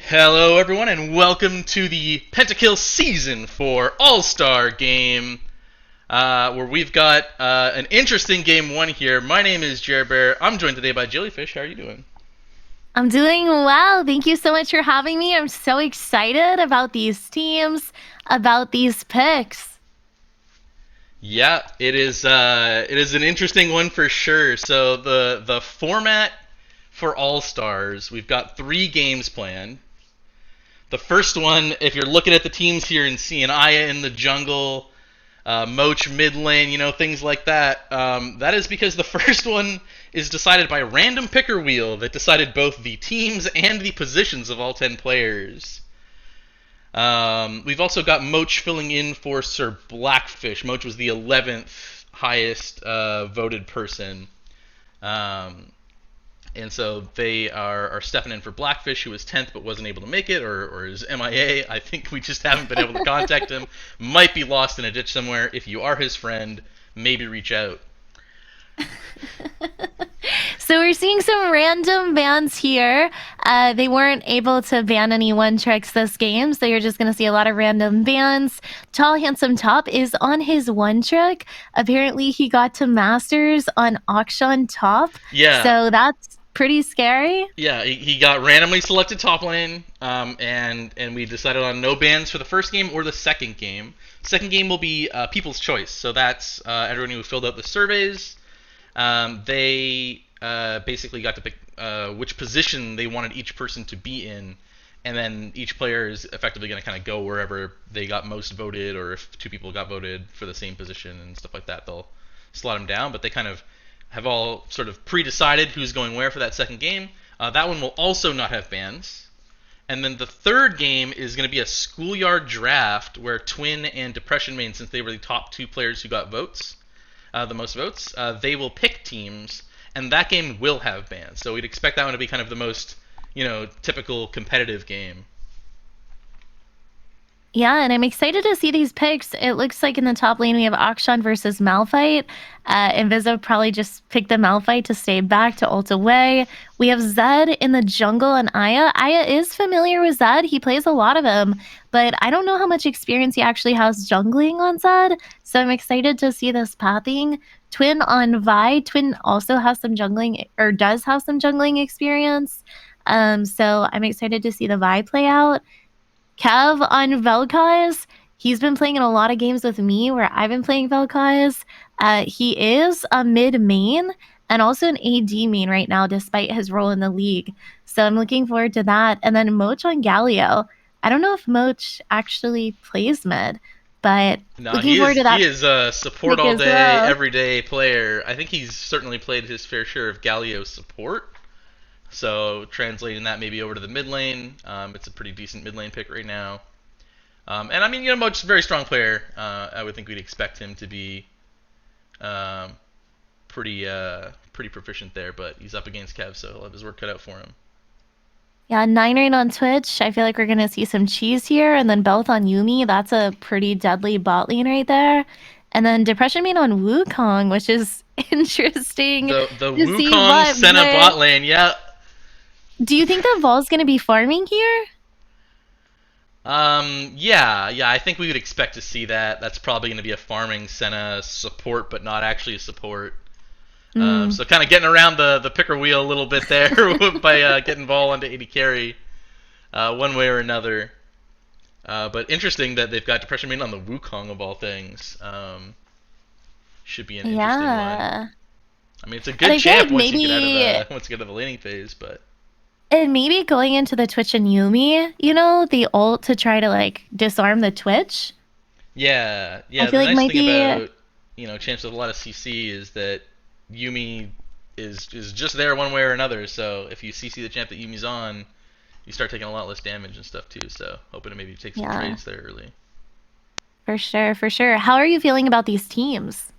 Hello, everyone, and welcome to the Pentakill Season 4 All-Star Game, where we've got an interesting Game 1 here. My name is Jer Bear. I'm joined today by Jellyfish. How are you doing? I'm doing well. Thank you so much for having me. I'm so excited about these teams, about these picks. Yeah, it is an interesting one for sure. So the format for All-Stars, we've got 3 games planned. The first one, if you're looking at the teams here and seeing Aya in the jungle, Moach mid lane, things like that. That is because the first one is decided by a random picker wheel that decided both the teams and the positions of all 10 players. We've also got Moach filling in for Sir Blackfish. Moach was the 11th highest voted person. Um, and so they are stepping in for Blackfish, who was 10th but wasn't able to make it, or is MIA. I think we just haven't been able to contact him. Might be lost in a ditch somewhere. If you are his friend, maybe reach out. So we're seeing some random bans here. They weren't able to ban any one tricks this game, so you're just going to see a lot of random bans. Tall Handsome Top is on his one trick. Apparently, he got to Masters on Auction Top, Yeah, so that's pretty scary. yeah. He got randomly selected top lane, and we decided on no bans for the first game or the second game. Second game will be People's Choice. So that's everyone who filled out the surveys. They basically got to pick which position they wanted each person to be in, and then each player is effectively going to kind of go wherever they got most voted, or if 2 people got voted for the same position and stuff like that, they'll slot them down. But they kind of have all sort of pre-decided who's going where for that second game. That one will also not have bans. And then the third game is going to be a schoolyard draft where Twin and Depression Main, since they were the top 2 players who got votes, the most votes, they will pick teams, and that game will have bans. So we'd expect that one to be kind of the most, typical competitive game. Yeah, and I'm excited to see these picks. It looks like in the top lane we have Akshan versus Malphite. Inviso probably just picked the Malphite to stay back to ult away. We have Zed in the jungle and Aya. Aya is familiar with Zed. He plays a lot of him, but I don't know how much experience he actually has jungling on Zed. So I'm excited to see this pathing. Twin on Vi. Twin also has some jungling or does have some jungling experience. So I'm excited to see the Vi play out. Kev on Vel'Koz. He's been playing in a lot of games with me where I've been playing Vel'Koz. He is a mid main and also an AD main right now, despite his role in the league. So I'm looking forward to that. And then Moch on Galio. I don't know if Moch actually plays mid, but No, looking forward to that he is a support pick all as day, well. everyday player. I think he's certainly played his fair share of Galio support. So translating that maybe over to the mid lane, it's a pretty decent mid lane pick right now. And I mean, Moch's a very strong player. I would think we'd expect him to be um, pretty proficient there, but he's up against Kev, so he'll have his work cut out for him. Yeah, Nine Rain on Twitch. I feel like we're gonna see some cheese here, and then both on Yumi. That's a pretty deadly bot lane right there. And then Depression Main on Wukong, which is interesting The to see. Wukong Senna But bot lane, yeah. do you think that Vol's gonna be farming here? Yeah. I think we would expect to see that. That's probably going to be a farming Senna support, but not actually a support. Mm. So kind of getting around the picker wheel a little bit there by getting Vol onto 80 carry, one way or another. But interesting that they've got Depression Main on the Wukong of all things. Should be an interesting one. Yeah. I mean, it's a And good I feel champ like once you get out of maybe the once you get out of the laning phase, but going into the Twitch and Yumi, the ult to try to like disarm the Twitch. I yeah. feel The like nice might thing be. about champs with a lot of CC is that Yumi is just there one way or another. So if you CC the champ that Yumi's on, you start taking a lot less damage and stuff too. So hoping to maybe take some Yeah, trades there early. for sure, for sure. How are you feeling about these teams?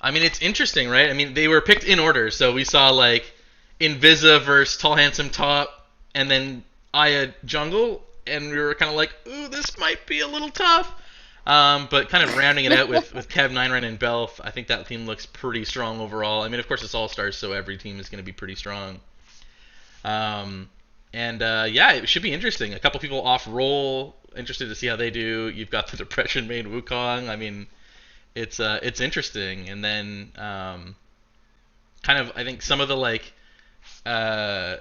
I mean, it's interesting, right? I mean, they were picked in order. So we saw like Invisa versus Tall Handsome Top, and then Aya Jungle, and we were kind of like, ooh, this might be a little tough. But kind of rounding it out with Kev, Nineran, and Belf, I think that team looks pretty strong overall. I mean, of course, it's All Stars, so every team is going to be pretty strong. Um, And yeah, it should be interesting. A couple people off roll, interested to see how they do. You've got the depression main Wukong. I mean, it's interesting. And then kind of I think some of the like uh,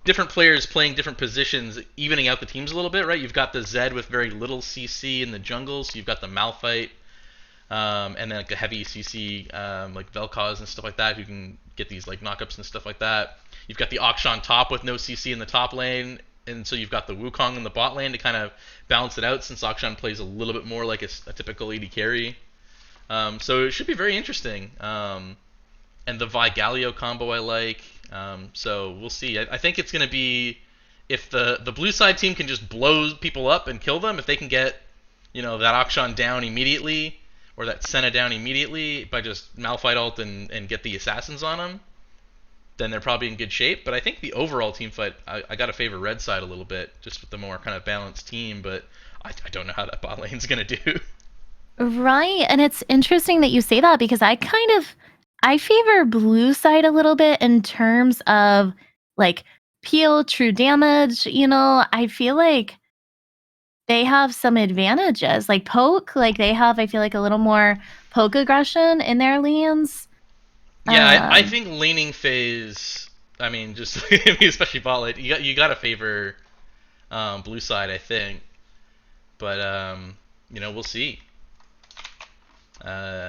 different players playing different positions, evening out the teams a little bit, right? You've got the Zed with very little CC in the jungle, so you've got the Malphite, and then like the heavy CC like Vel'Koz and stuff like that, who can get these like knockups and stuff like that. You've got the Akshan top with no CC in the top lane, and so you've got the Wukong in the bot lane to kind of balance it out, since Akshan plays a little bit more like a typical AD carry. So it should be very interesting. And the Vi Galio combo I like. So we'll see. I think it's going to be, if the blue side team can just blow people up and kill them, if they can get that Akshan down immediately, or that Senna down immediately by just Malphite ult and get the assassins on them, then they're probably in good shape. But I think the overall team fight, I got to favor red side a little bit, just with the more kind of balanced team. But I don't know how that bot lane's going to do. Right. And it's interesting that you say that because I favor blue side a little bit in terms of like peel true damage. I feel like they have some advantages. Like poke, like they have, I feel like, a little more poke aggression in their lanes. Yeah, I Um, think laning phase. I mean, just especially bot lane. You got to favor blue side, I think. But we'll see.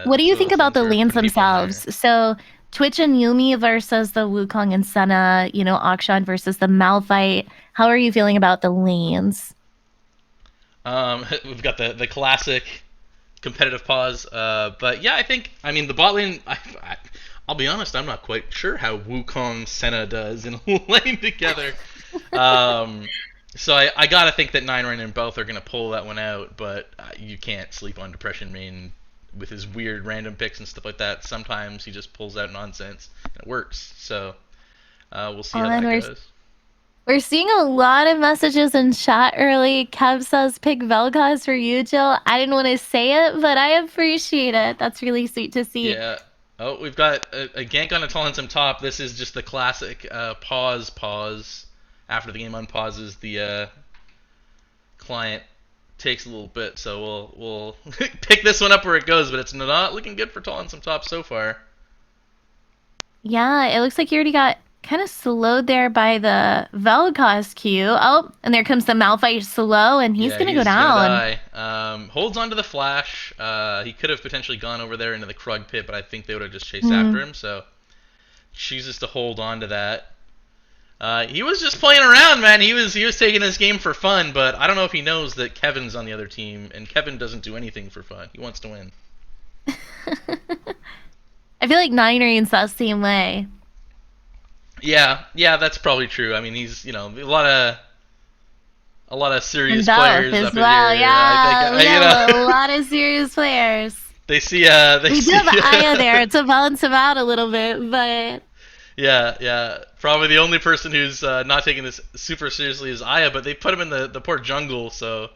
what do you So think about things the are lanes couldn't be fun there. themselves? So Twitch and Yumi versus the Wukong and Senna, Akshan versus the Malphite. How are you feeling about the lanes? We've got the classic competitive pause. But yeah, I mean the bot lane. I'll be honest, I'm not quite sure how Wukong Senna does in a lane together. Um, so I gotta think that Nine Rain and both are gonna pull that one out, but you can't sleep on Depression Main with his weird random picks and stuff like that. Sometimes he just pulls out nonsense and it works. So we'll see how And that we're goes. we're seeing a lot of messages in chat early. Kev says pick Vel'Koz for you, Jill. I didn't want to say it, but I appreciate it. That's really sweet to see. Yeah. Oh, we've got a gank on a tall and some top. This is just the classic pause. After the game unpauses, the client takes a little bit, so we'll pick this one up where it goes, but it's not looking good for tall and some top so far. Yeah, it looks like you already got kind of slowed there by the Vel'Koz Q. Oh, and there comes the Malphite slow, and he's Yeah, gonna go he's gonna down. die. Holds on to the flash. He could have potentially gone over there into the Krug pit, but I think they would have just chased after Hmm. him. So chooses to hold on to that. He was just playing around, man. He was taking this game for fun, but I don't know if he knows that Kevin's on the other team, and Kevin doesn't do anything for fun. He wants to win. I feel like Nine Rain's that same way. Yeah, that's probably true. I mean, he's a lot of And serious both players as up in here. well. I think Yeah, we have a lot of serious players. they We do see have Aya there to balance him out a little bit, but yeah. Probably the only person who's not taking this super seriously is Aya, but they put him in the poor jungle, so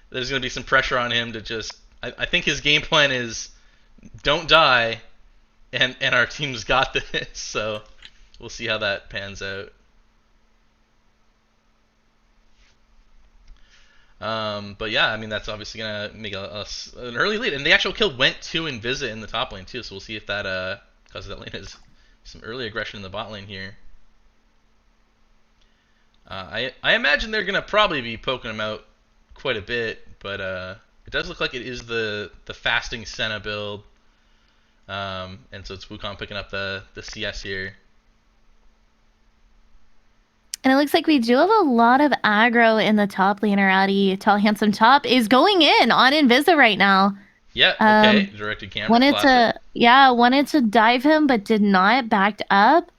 there's going to be some pressure on him to just. I think his game plan is don't die, and our team's got this. So we'll see how that pans out. But yeah, I mean that's obviously gonna make an early lead, and the actual kill went to Invisa in the top lane too. So we'll see if that causes that lane is some early aggression in the bot lane here. I imagine they're gonna probably be poking him out quite a bit, but it does look like it is the fasting Senna build, and so it's Wukong picking up the CS here. and it looks like we do have a lot of aggro in the top lane already. Tall Handsome Top is going in on Invisa right now. Yeah, okay, Um, directed camera, wanted classic. to wanted to dive him, but did not. Backed up,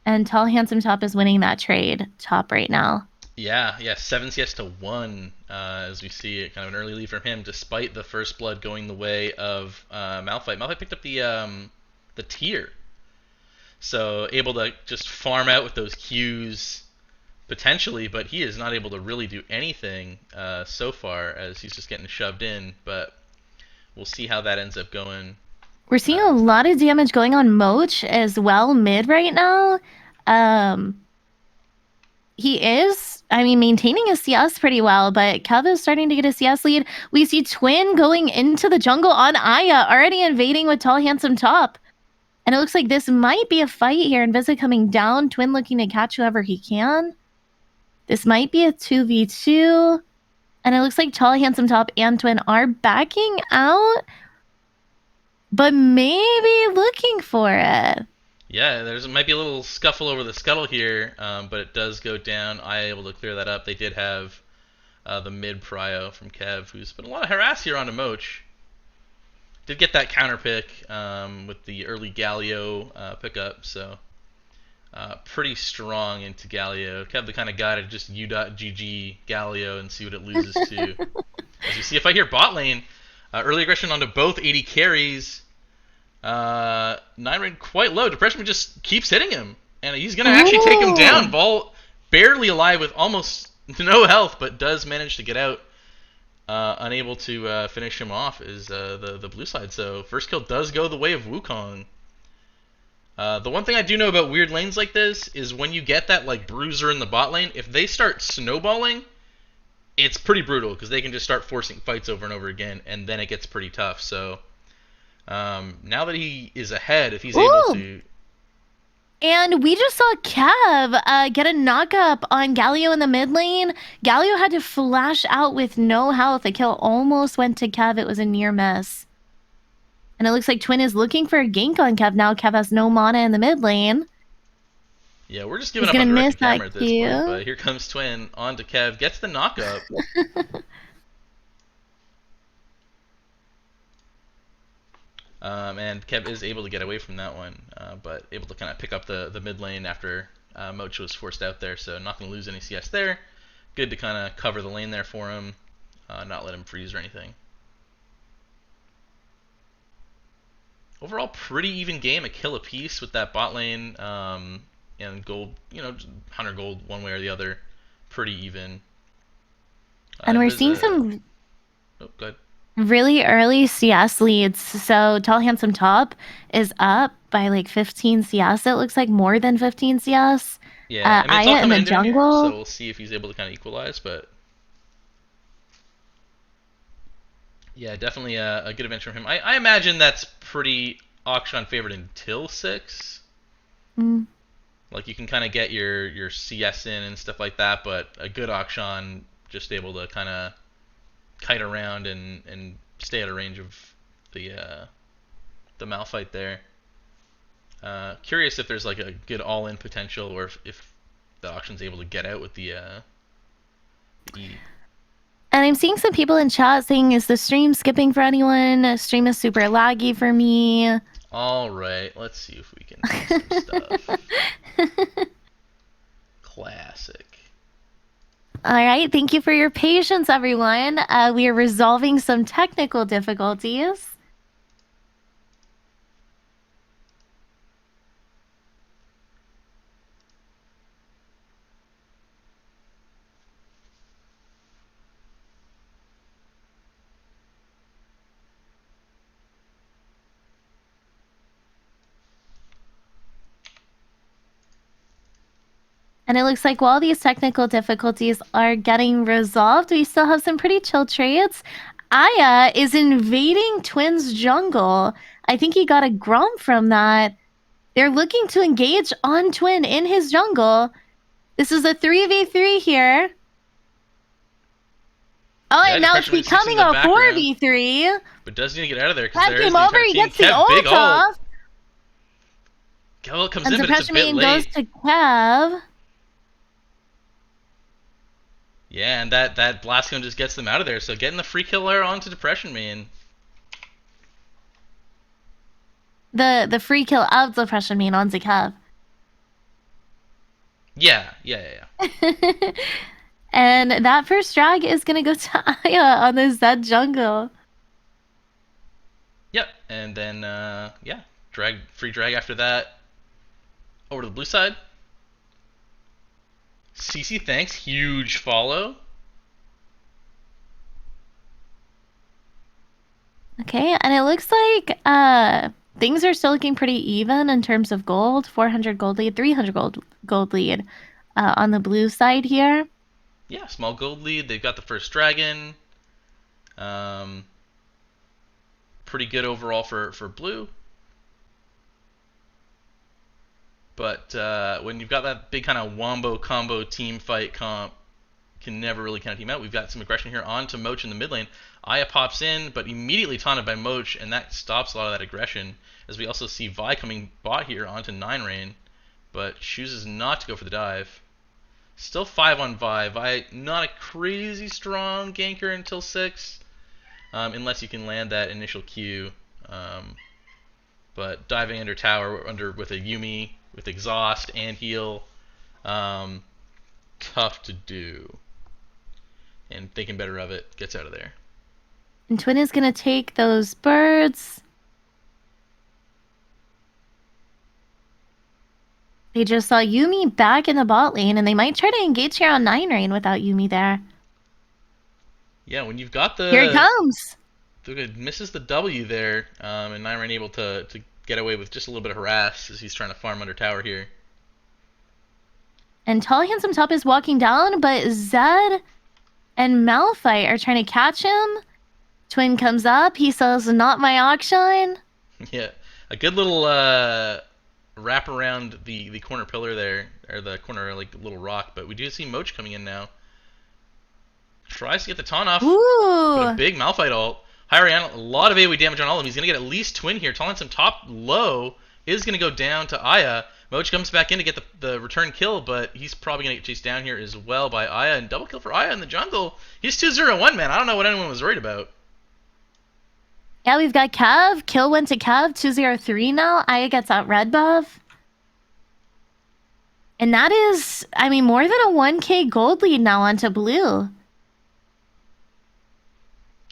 and Tall Handsome Top is winning that trade top right now. Yeah, 7 CS to 1, as we see it, kind of an early lead from him, despite the first blood going the way of Malphite. Malphite picked up the tier, so able to just farm out with those Qs potentially, but he is not able to really do anything so far as he's just getting shoved in. But we'll see how that ends up going. We're seeing Uh, a lot of damage going on Moch as well mid right now. Um, He is, I mean, maintaining his CS pretty well, but Kev is starting to get a CS lead. We see Twin going into the jungle on Aya, already invading with Tall Handsome Top. And it looks like this might be a fight here. Invisa coming down, Twin looking to catch whoever he can. This might be a 2v2. And it looks like Tall Handsome Top and Twin are backing out, but maybe looking for it. Yeah, might be a little scuffle over the scuttle here, but it does go down. I able to clear that up. They did have the mid prio from Kev, who's been a lot of harass here on Moch. Did get that counter pick with the early Galio pickup, so pretty strong into Galio. Kev the kind of guy to just u.gg Galio and see what it loses to. As you see, if I hear bot lane, early aggression onto both 80 carries. 9 raid quite low. Depression just keeps hitting him, and he's gonna actually take him down. Ball barely alive with almost no health, but does manage to get out. Unable to finish him off is the blue side. So first kill does go the way of Wukong. The one thing I do know about weird lanes like this is when you get that like bruiser in the bot lane, if they start snowballing, it's pretty brutal because they can just start forcing fights over and over again, and then it gets pretty tough. So now that he is ahead, if he's able to... And we just saw Kev get a knock-up on Galio in the mid lane. Galio had to flash out with no health. The kill almost went to Kev. It was a near miss. And it looks like Twin is looking for a gank on Kev now. Kev has no mana in the mid lane. Yeah, we're just giving up on direct camera at this point. But here comes Twin onto Kev. Gets the knock-up. And Kev is able to get away from that one, but able to kind of pick up the mid lane after Moch was forced out there, so not going to lose any CS there. Good to kind of cover the lane there for him, not let him freeze or anything. Overall, pretty even game, a kill apiece with that bot lane, and gold, 100 gold one way or the other, pretty even. And we're seeing some... Oh, go ahead. Really early CS leads. So Tall Handsome Top is up by like 15 CS. It looks like more than 15 CS. Yeah, I mean, it's all in the jungle. Here, so we'll see if he's able to kind of equalize. But yeah, definitely a good event from him. I imagine that's pretty Akshan favored until 6. Like you can kind of get your CS in and stuff like that, but a good Akshan just able to kind of kite around and stay out of range of the Malphite there. Curious if there's like a good all-in potential, or if the auction's able to get out with the E. And I'm seeing some people in chat saying, is the stream skipping for anyone? Stream is super laggy for me. All right, let's see if we can do some stuff. Classic. All right, thank you for your patience, everyone. We are resolving some technical difficulties. And it looks like while these technical difficulties are getting resolved, we still have some pretty chill trades. Aya is invading Twin's jungle. I think he got a Gromp from that. They're looking to engage on Twin in his jungle. This is a 3v3 here. Oh, yeah, and now it's becoming a 4v3. But does need to get out of there because there is the over. He gets the ult off. Kev comes in, but it's a bit late. Goes to Kev. Yeah, and that blast cone just gets them out of there. So getting the free killer onto Depression Main. The free kill of Depression Main onto Kev. Yeah. And that first drag is gonna go to Aya on the Zed jungle. Yep, and then free drag after that. Over to the blue side. CC, thanks. Huge follow. Okay, and it looks like things are still looking pretty even in terms of gold. 400 gold lead, 300 gold lead on the blue side here. Yeah, small gold lead. They've got the first dragon. Um, Pretty good overall for blue. But when you've got that big kind of wombo combo team fight comp, can never really kind of team out. We've got some aggression here onto Moach in the mid lane. Aya pops in, but immediately taunted by Moach, and that stops a lot of that aggression. As we also see Vi coming bot here onto 9 Rain, but chooses not to go for the dive. Still 5 on Vi. Vi, not a crazy strong ganker until 6, unless you can land that initial Q. But diving under tower with a Yuumi, with exhaust and heal, tough to do. And thinking better of it, gets out of there. And Twin is going to take those birds. They just saw Yuumi back in the bot lane, and they might try to engage here on 9 Rain without Yuumi there. Yeah, when you've got the... Here it comes! Misses the W there, and 9 Rain able to get away with just a little bit of harass as he's trying to farm under tower here. And Tall Handsome Top is walking down, but Zed and Malphite are trying to catch him. Twin comes up. He says, "Not my auction." Yeah, a good little wrap around the corner pillar there, or the corner like little rock. But we do see Moach coming in now. Tries to get the taunt off. Ooh! But a big Malphite ult. Hyrian, a lot of AoE damage on all of them. He's going to get at least Twin here. Tall Handsome Top low is going to go down to Aya. Moach comes back in to get the return kill, but he's probably going to get chased down here as well by Aya. And double kill for Aya in the jungle. He's 2-0-1, man. I don't know what anyone was worried about. Yeah, we've got Kev. Kill went to Kev. 2-0-3 now. Aya gets out red buff. And that is, I mean, more than a 1k gold lead now onto blue.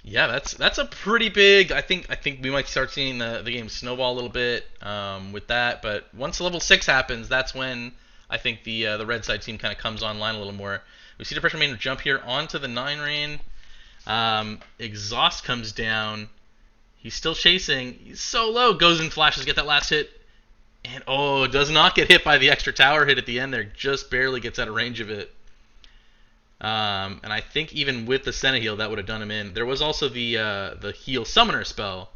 Yeah, that's a pretty big. I think we might start seeing the game snowball a little bit with that. But once level 6 happens, that's when I think the red side team kind of comes online a little more. We see the pressure main jump here onto the 9 Rain. Exhaust comes down. He's still chasing. He's so low. Goes and flashes, get that last hit, and does not get hit by the extra tower hit at the end there. Just barely gets out of range of it. And I think even with the Senna heal, that would have done him in. There was also the heal summoner spell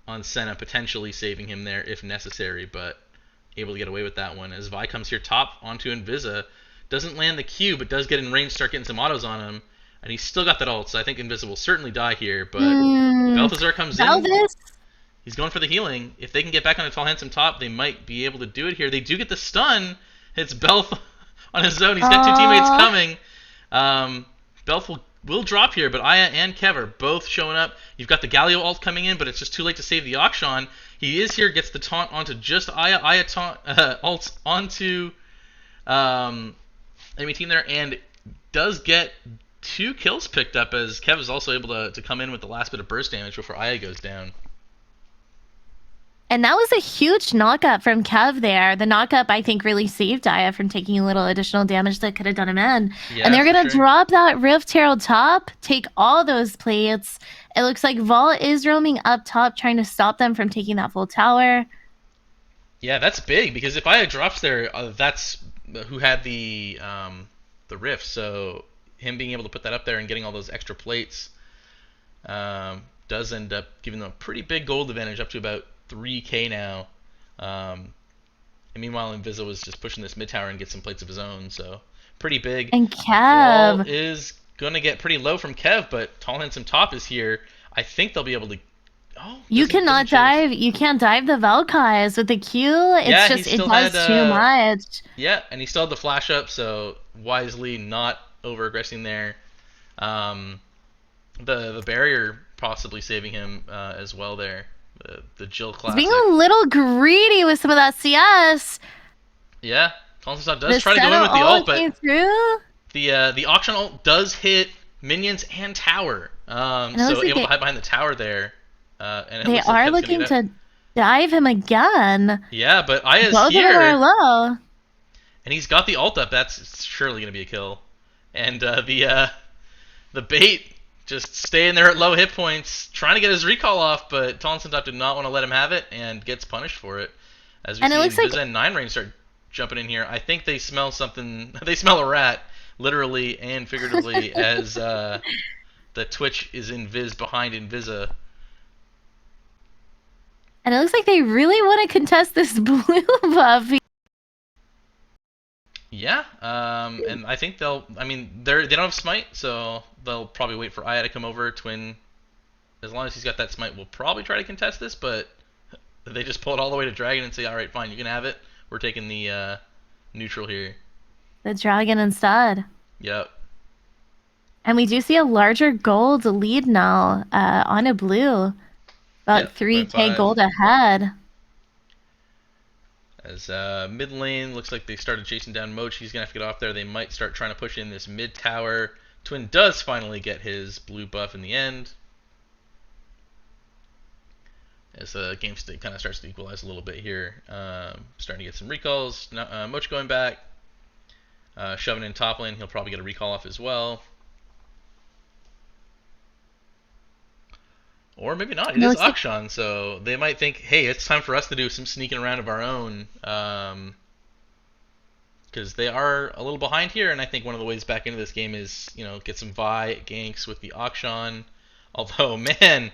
on Senna, potentially saving him there if necessary, but able to get away with that one. As Vi comes here top onto Invisa, doesn't land the Q, but does get in range, start getting some autos on him, and he's still got that ult, so I think Invisa will certainly die here, but Balthazar comes in. He's going for the healing. If they can get back on a Tall Handsome Top, they might be able to do it here. They do get the stun. Hits Belth on his own. He's got 2 teammates coming. Belth will drop here, but Aya and Kev are both showing up. You've got the Galio ult coming in, but it's just too late to save the Akshan. He is here, gets the taunt onto just Aya. Aya ults onto enemy team there, and does get 2 kills picked up as Kev is also able to come in with the last bit of burst damage before Aya goes down. And that was a huge knockup from Kev there. The knockup, I think, really saved Aya from taking a little additional damage that could have done him in. Yeah, and they're going to drop that Rift Herald top, take all those plates. It looks like Vol is roaming up top, trying to stop them from taking that full tower. Yeah, that's big, because if Aya drops there, that's who had the Rift. So him being able to put that up there and getting all those extra plates does end up giving them a pretty big gold advantage, up to about 3k now. And meanwhile, Invisa was just pushing this mid tower and get some plates of his own, so pretty big. And Kev Wall is gonna get pretty low from Kev, but Tall Handsome Top is here. I think they'll be able to. You cannot dive. You can't dive the Vel'Koz with the Q. It's it does too much. Yeah, and he still had the flash up, so wisely not over aggressing there. The barrier possibly saving him as well there. The Jill classic. He's being a little greedy with some of that CS. Yeah, Tall Handsome Top does try to go in with the ult, but the auction ult does hit minions and tower. So able to hide behind the tower there. And they are looking to dive him again. Yeah, but Aya's both here. Both of them are low. And he's got the ult up. That's surely going to be a kill. And the bait just staying there at low hit points, trying to get his recall off, but Tall Handsome Top did not want to let him have it and gets punished for it. As we see Invisa and 9 Rain start jumping in here. I think they smell something. They smell a rat, literally and figuratively, as the Twitch is invis behind Invisa. And it looks like they really want to contest this blue buff. Yeah, and I think they'll. I mean, they don't have smite, so they'll probably wait for Aya to come over. Twin, as long as he's got that smite, will probably try to contest this. But they just pull it all the way to Dragon and say, "All right, fine, you can have it. We're taking the neutral here." The dragon instead. Yep. And we do see a larger gold lead now on a blue. About Yep. 3k 0.5. gold ahead. As mid lane looks like they started chasing down Mochi. He's gonna have to get off there. They might start trying to push in this mid tower. Twin does finally get his blue buff in the end. As the game state kind of starts to equalize a little bit here. Starting to get some recalls. Mochi going back. Shoving in top lane. He'll probably get a recall off as well. Or maybe not. It is Akshan, so they might think, hey, it's time for us to do some sneaking around of our own. Because they are a little behind here, and I think one of the ways back into this game is, get some Vi ganks with the Akshan. Although, man,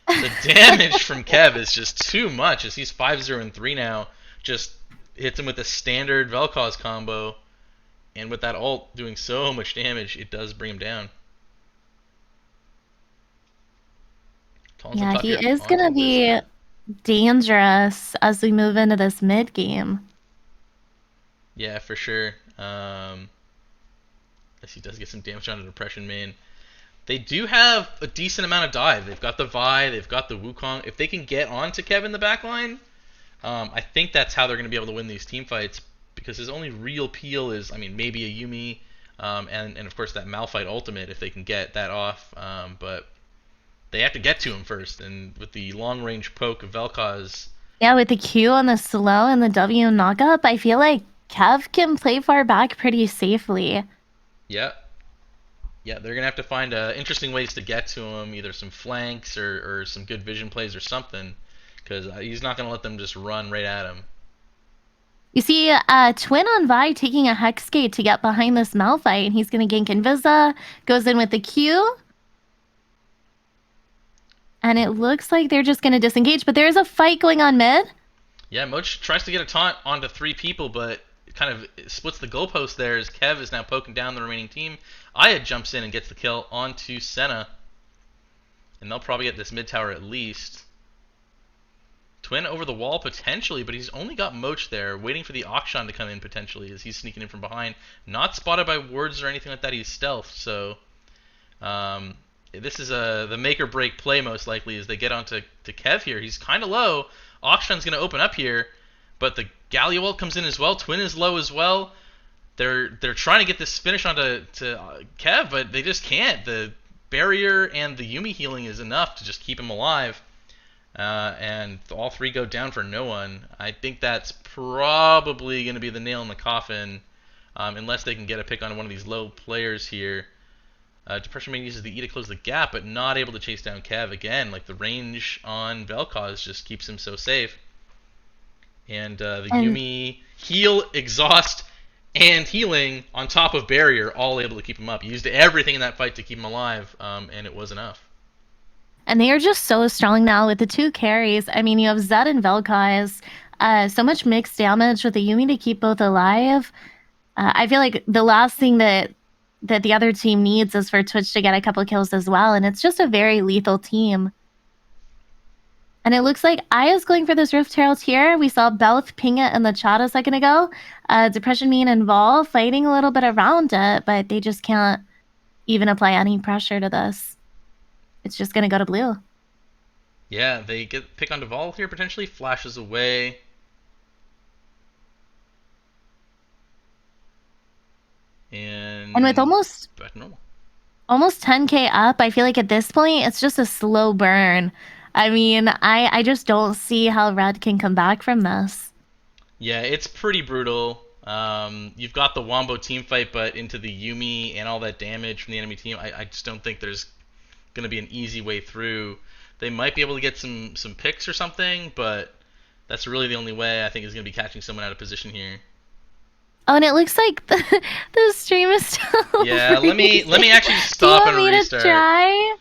the damage from Kev is just too much, as he's 5-0 and 3 now. Just hits him with a standard Vel'Koz combo, and with that ult doing so much damage, it does bring him down. Yeah, he is going to be dangerous as we move into this mid game. Yeah, for sure. As he does get some damage on the Depression main. They do have a decent amount of dive. They've got the Vi, they've got the Wukong. If they can get onto Kev in the backline, I think that's how they're going to be able to win these team fights. Because his only real peel is, maybe a Yuumi, and of course that Malphite ultimate if they can get that off. But they have to get to him first, and with the long-range poke of Vel'Koz... Yeah, with the Q on the slow and the W knockup, I feel like Kev can play far back pretty safely. Yeah. Yeah, they're going to have to find interesting ways to get to him, either some flanks or some good vision plays or something, because he's not going to let them just run right at him. You see Twin on Vi taking a Hex Gate to get behind this Malphite, and he's going to gank Invisa, goes in with the Q. And it looks like they're just going to disengage, but there's a fight going on mid. Yeah, Moch tries to get a taunt onto 3 people, but it kind of splits the goalpost there as Kev is now poking down the remaining team. Aya jumps in and gets the kill onto Senna. And they'll probably get this mid tower at least. Twin over the wall potentially, but he's only got Moch there, waiting for the Akshan to come in potentially as he's sneaking in from behind. Not spotted by wards or anything like that, he's stealth, so... this is the make or break play most likely as they get onto Kev here. He's kind of low. Akshan's going to open up here, but the Galio ult comes in as well. Twin is low as well. They're trying to get this finish onto Kev, but they just can't. The barrier and the Yuumi healing is enough to just keep him alive. And all 3 go down for no one. I think that's probably going to be the nail in the coffin, unless they can get a pick on one of these low players here. Depression Main uses the E to close the gap, but not able to chase down Kev again. Like, the range on Vel'Koz just keeps him so safe. And the Yuumi heal, exhaust, and healing on top of barrier, all able to keep him up. He used everything in that fight to keep him alive, and it was enough. And they are just so strong now with the 2 carries. You have Zed and Vel'Koz. So much mixed damage with the Yuumi to keep both alive. I feel like the last thing that the other team needs is for Twitch to get a couple kills as well, and it's just a very lethal team. And it looks like Aya's going for this Rift Herald here. We saw Belth ping it in the chat a second ago. Depression Mean and Vol fighting a little bit around it, but they just can't even apply any pressure to this. It's just going to go to blue. Yeah, they get pick onto Vol here potentially. Flashes away. And with almost back to normal. Almost 10k up, I feel like at this point, it's just a slow burn. I just don't see how Red can come back from this. Yeah, it's pretty brutal. You've got the Wombo team fight, but into the Yuumi and all that damage from the enemy team, I just don't think there's going to be an easy way through. They might be able to get some picks or something, but that's really the only way I think is going to be catching someone out of position here. Oh, and it looks like the stream is still Yeah, let me freezing. actually Do you stop want and me to restart. try?